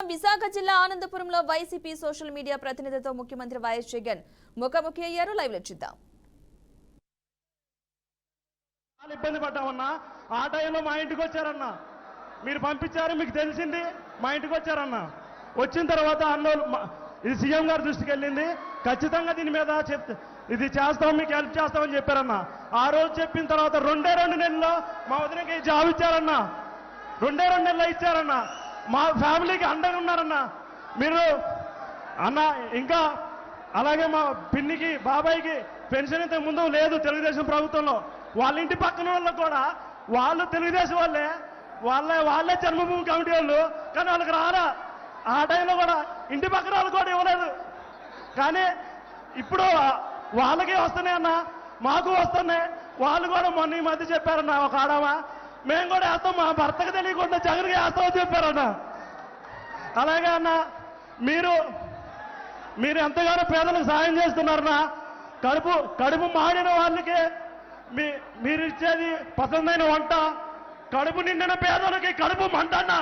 విశాఖ జిల్లా ఆనందపురంలో YCP social media ప్రతినిధితో ముఖ్యమంత్రి YS Jagan ముఖాముఖి అయ్యారు. లైవ్ లో చూద్దాం. ఇబ్బంది పడ్డామన్నా, ఆ టైంలో మా ఇంటికి వచ్చారన్నా, మీరు పంపించారు, మీకు తెలిసింది, మా ఇంటికి వచ్చారన్నా. వచ్చిన తర్వాత అన్నోళ్ళు ఇది సీఎం గారి దృష్టికి వెళ్ళింది, ఖచ్చితంగా దీని మీద ఇది చేస్తాం, మీకు హెల్ప్ చేస్తామని చెప్పారన్నా. ఆ రోజు చెప్పిన తర్వాత 2 నెలల్లో మా వదినకి జాబ్ ఇచ్చారన్నా, 2 నెలల్లో ఇచ్చారన్నా. మా ఫ్యామిలీకి అండగా ఉన్నారన్నా మీరు అన్న. ఇంకా అలాగే మా పిన్నికి బాబాయికి పెన్షన్ ఇంతకు ముందు లేదు తెలుగుదేశం ప్రభుత్వంలో. వాళ్ళ ఇంటి పక్కన వాళ్ళకు కూడా వాళ్ళు తెలుగుదేశం వాళ్ళే జన్మభూమి కమిటీ వాళ్ళు, కానీ వాళ్ళకి రాలా. ఆ టైంలో కూడా ఇంటి పక్కన వాళ్ళు కూడా ఇవ్వలేదు. కానీ ఇప్పుడు వాళ్ళకి వస్తున్నాయన్నా, మాకు వస్తున్నాయి. వాళ్ళు కూడా మొన్న ఈ మధ్య చెప్పారన్నా, ఒక ఆడమా మేము కూడా వేస్తాం, మా భర్తకు తెలియకుండా జగన్కి వేస్తామని చెప్పారన్నా. అలాగే అన్న, మీరు ఎంతగానో పేదలకు సాయం చేస్తున్నారన్నా. కడుపు మాడిన వాళ్ళకి మీరు ఇచ్చేది పసందైన వంట, కడుపు నిండిన పేదలకి కడుపు మంట అన్న,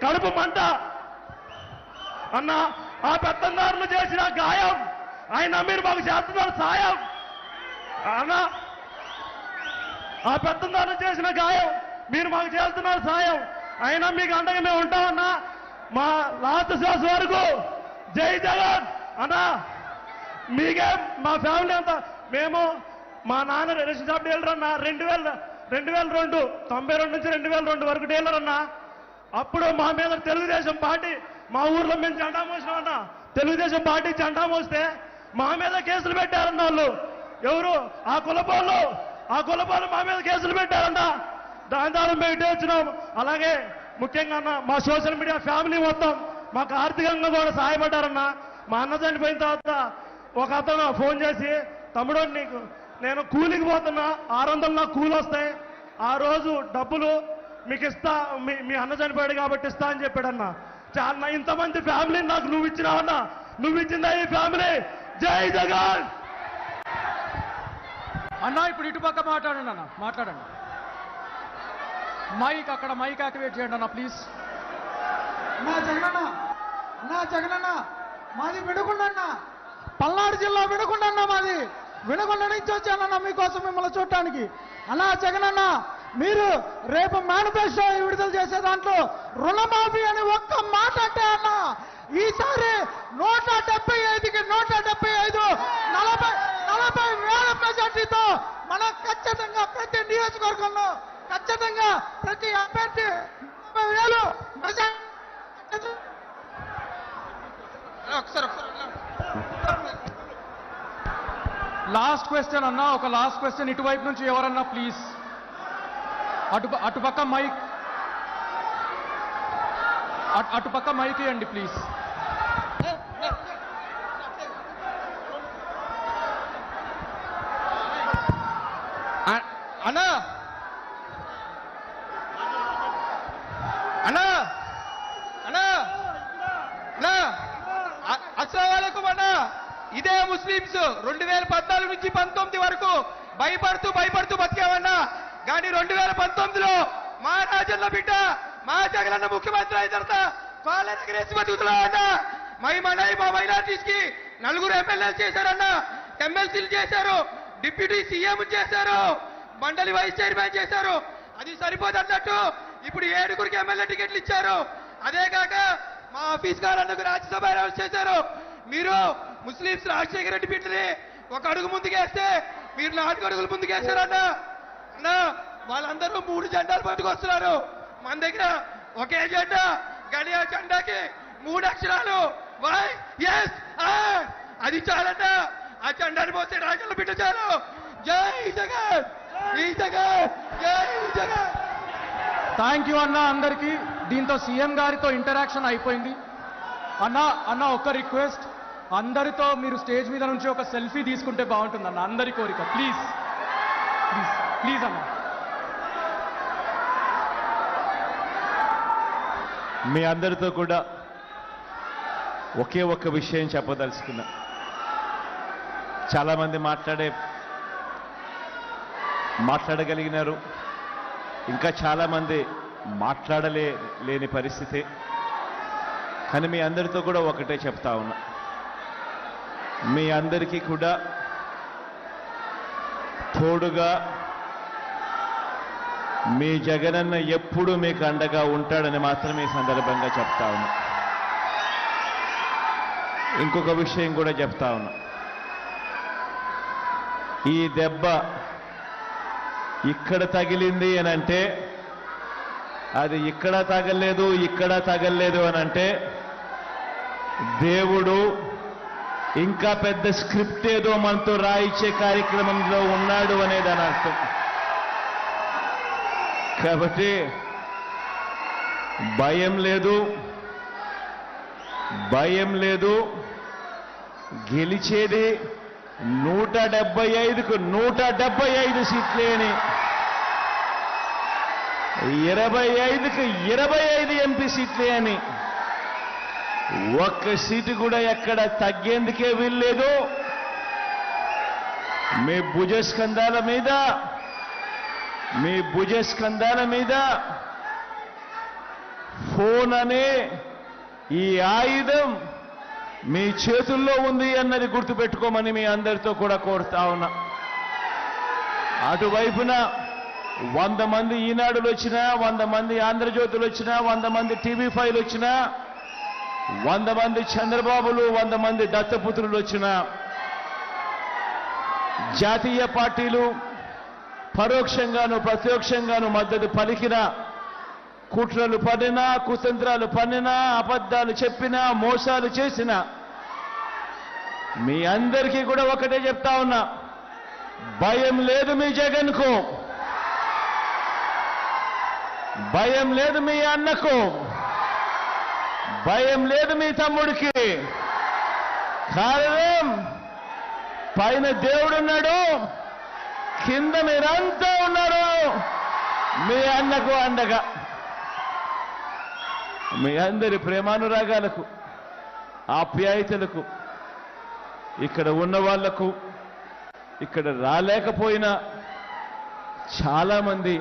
కడుపు మంట అన్న. ఆ పెత్తందారులు చేసిన గాయం ఆయన మీరు మాకు చేస్తున్నారు సాయం అన్న. ఆ పెత్తందారులు చేసిన గాయం మీరు మాకు చేస్తున్నారు సాయం, అయినా మీకు అండగా మేము ఉంటామన్నా. మా లాస్ట్ శ్వాస వరకు జై జగన్ అన్నా. మీకే మా ఫ్యామిలీ అంతా మేము, మా నాన్న రేషన్ షాప్ డీలర్ అన్న, 2002 92 నుంచి 2002 వరకు డీలర్ అన్నా. అప్పుడు మా మీద తెలుగుదేశం పార్టీ, మా ఊర్లో మేము జెండా మోసినామన్నా, తెలుగుదేశం పార్టీ జెండా మోస్తే మా మీద కేసులు పెట్టారన్న వాళ్ళు. ఎవరు? ఆ కులపోళ్ళు మా మీద కేసులు పెట్టారన్నా. దాని ద్వారా మేము ఇటే వచ్చినాం. అలాగే ముఖ్యంగా అన్న, మా సోషల్ మీడియా ఫ్యామిలీ మొత్తం మాకు ఆర్థికంగా కూడా సహాయపడ్డారన్నా. మా అన్న చనిపోయిన తర్వాత ఒక అతను ఫోన్ చేసి, తమ్ముడు నేను కూలికి పోతున్నా, 600 నాకు కూలి వస్తాయి, ఆ రోజు డబ్బులు మీకు ఇస్తా, మీ అన్న చనిపోయాడు కాబట్టి ఇస్తా అని చెప్పాడన్నా. చాలా ఇంతమంది ఫ్యామిలీ నాకు నువ్వు ఇచ్చినావన్నా, నువ్వు ఇచ్చిందా ఈ ఫ్యామిలీ. జై జగన్ అన్నా. ఇప్పుడు ఇటుపక్క మాట్లాడండి అన్న, మాట్లాడండి. మైక్ అక్కడ మైక్ యాక్టివేట్ చేయండి అన్న ప్లీజ్. నా జగనన్న మాది వినుకొండన్న, పల్నాడు జిల్లా వినుకొండన్న మాది. వినుకొండ నుంచి వచ్చానన్న మీకోసం మిమ్మల్ని చూడటానికి. అన్నా జగనన్న, మీరు రేపు మేనిఫెస్టో విడుదల చేసే దాంట్లో రుణమాఫీ అని ఒక్క మాట అంటే అన్న, ఈసారి 175కి 175 40,000 మెజార్టీతో మనం ఖచ్చితంగా ప్రతి నియోజకవర్గంలో ఖచ్చితంగా ప్రతి అభ్యర్థి 30,000 లాస్ట్ క్వశ్చన్ అన్నా, ఒక లాస్ట్ క్వశ్చన్ ఇటువైపు నుంచి ఎవరన్నా ప్లీజ్. అటుపక్క మైక్ ఇవ్వండి ప్లీజ్. అన్నా అన్నా అన్నా అన్నా అస్సలాముఅలైకుం అన్నా. ఇదే ముస్లింస్ 2014 నుంచి 19 వరకు భయపడుతూ బతికామన్నా. కానీ 2019లో మా రాజన్న బిడ్డ మా జగనన్న ముఖ్యమంత్రి అయిన తర్వాత కాళ్ళ ఎగరేసి బతుకుతున్నామన్నా. మా మైనార్టీస్ కి 4 ఎమ్మెల్యేలు చేశారన్నా, ఎమ్మెల్సీలు చేశారు, డిప్యూటీ సీఎం చేశారు, మండలి వైస్ చైర్మన్ చేశారు. అది సరిపోదన్నట్టు ఇప్పుడు 7 ఎమ్మెల్యే టికెట్లు ఇచ్చారు. అదే కాక మా ఆఫీస్ గారు రాజ్యసభ అనౌన్స్ చేశారు. మీరు ముస్లింస్ రాజశేఖర రెడ్డి బిడ్డని ఒక అడుగు ముందుకేస్తే మీరు 4 అడుగులు ముందుకేశారన్నా. అన్నా వాళ్ళందరూ 3 జెండాలు పట్టుకొస్తున్నారు. మన దగ్గర ఒకే జెండా, కానీ ఆ జెండాకి 3 అక్షరాలు YSR. అది చాలన్నా, ఆ జెండాని పోతే రాజన్న బిడ్డ చాలు. జై జగన్, జై జగన్, జై జగన్. థ్యాంక్ యూ అన్న అందరికీ. దీంతో సీఎం గారితో ఇంటరాక్షన్ అయిపోయింది. అన్న ఒక్క రిక్వెస్ట్, అందరితో మీరు స్టేజ్ మీద నుంచి ఒక సెల్ఫీ తీసుకుంటే బాగుంటుంది అన్న, అందరి కోరిక. ప్లీజ్ ప్లీజ్ ప్లీజ్ అన్న. మీ అందరితో కూడా ఒకే ఒక్క విషయం చెప్పదలుచుకున్నా. చాలామంది మాట్లాడగలిగినారు, ఇంకా చాలామంది మాట్లాడలేని పరిస్థితి. కానీ మీ అందరితో కూడా ఒకటే చెప్తా ఉన్నా, మీ అందరికీ కూడా తోడుగా మీ జగనన్న ఎప్పుడూ మీకు అండగా ఉంటాడని మాత్రమే ఈ సందర్భంగా చెప్తా ఉన్నా. ఇంకొక విషయం కూడా చెప్తా ఉన్నా, ఈ దెబ్బ ఇక్కడ తగిలింది అని అంటే అది ఇక్కడ తగలేదు ఇక్కడ తగలేదు అని అంటే దేవుడు ఇంకా పెద్ద స్క్రిప్ట్ ఏదో మనతో రాయించే కార్యక్రమంలో ఉన్నాడు అనేది అని అర్థం. కాబట్టి భయం లేదు, భయం లేదు. గెలిచేది 175కు 175 సీట్లే అని, 25కు 25 ఎంపీ సీట్లే అని, ఒక్క సీటు కూడా ఎక్కడ తగ్గేందుకే వీల్లేదు. మీ భుజస్కంధాల మీద ఫోన్ అనే ఈ ఆయుధం మీ చేతుల్లో ఉంది అన్నది గుర్తుపెట్టుకోమని మీ అందరితో కూడా కోరుతా ఉన్నా. అటువైపున 100 మంది ఈనాడులు వచ్చినా, 100 మంది ఆంధ్రజ్యోతులు వచ్చినా, 100 మంది టీవీ5లు వచ్చినా, 100 మంది చంద్రబాబులు, 100 మంది దత్తపుత్రులు వచ్చినా, జాతీయ పార్టీలు పరోక్షంగాను ప్రత్యక్షంగాను మద్దతు పలికిన, కుట్రలు పన్నినా, కుతంత్రాలు పన్నినా, అబద్ధాలు చెప్పినా, మోసాలు చేసినా, మీ అందరికీ కూడా ఒకటే చెప్తా ఉన్నా, భయం లేదు మీ జగన్కు, భయం లేదు మీ అన్నకు, భయం లేదు మీ తమ్ముడికి. కారణం పైన దేవుడున్నాడు, కింద మీరంతా ఉన్నారు మీ అన్నకు అండగా. మీ అందరి ప్రేమానురాగాలకు, ఆప్యాయతలకు, ఇక్కడ ఉన్న వాళ్లకు, ఇక్కడ రాలేకపోయినా చాలామంది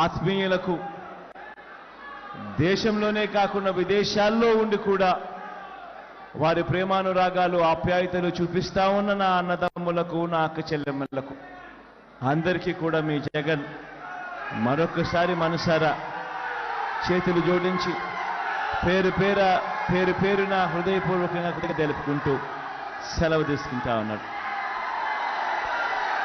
ఆత్మీయులకు, దేశంలోనే కాకుండా విదేశాల్లో ఉండి కూడా వారి ప్రేమానురాగాలు, ఆప్యాయతలు చూపిస్తా ఉన్న నా అన్నదమ్ములకు, నా అక్క చెల్లెమ్మలకు అందరికీ కూడా మీ జగన్ మరొకసారి మనసారా చేతులు జోడించి పేరున హృదయపూర్వకంగా తెలుపుకుంటూ సెలవు తీసుకుంటా ఉన్నాడు.